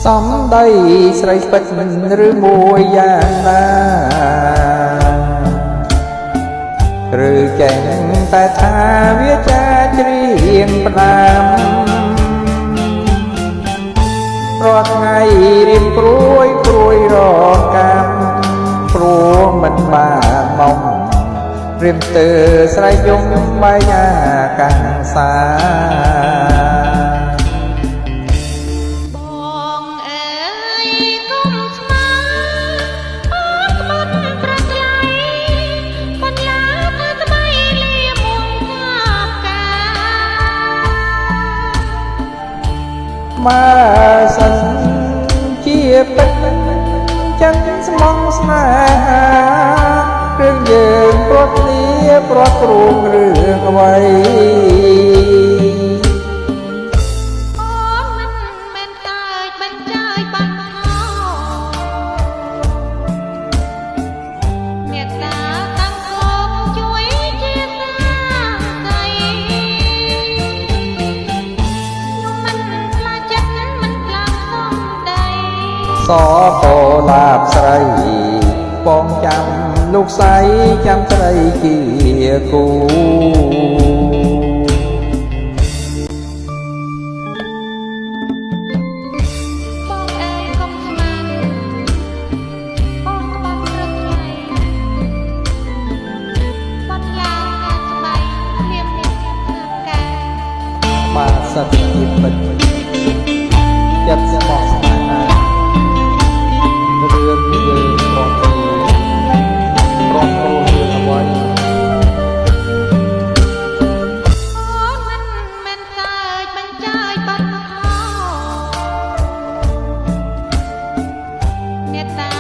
សំដីស្រីស្ពិតឬមួយយ៉ាងណាឬចេញតែថាវាចាច្រៀងផ្ដាំរាល់ថ្ងៃរៀបព្រួយរកកម្មព្រោះមិនបានមករៀមទើស្រ័យយំបាយញាកាំងសាបើសិនជាពិតចឹងស្មងស្នេហារឿងយើងព្រោះគ្នាព្រោះព្រមរឿងអ្វីអូនមិនមែនតែបញ្ចាយបាត់ខោអ្នកតាតាំងខ្លួនជួយជាសាស្រីសកោលាបស្រីបងចាំលោកស្រីចាំស្រីជាគូបងអើយកុំខ្មាស់បងក្បត់ព្រឹកថ្លៃបាត់ឡាកាស្បៃលៀមនេះធ្វើការបាទសិទ្ធិជាពិតចិត្តស្មោះស្ម័គ្ររឿងយើងព្រមរឿងអ្វីអូនមិនមែនសើចបញ្ចាយបាត់ខោអ្នកតា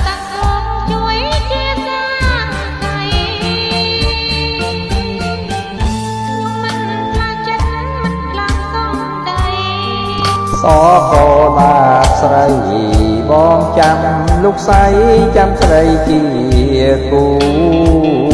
តាំងខ្លួនជួយជាសាស្រីខ្ញុំមិនខ្លាចចិត្តមិនខ្លាំងសំដី សកោលាបស្រីបងចាំលោកស្រីចាំស្រីជាគូ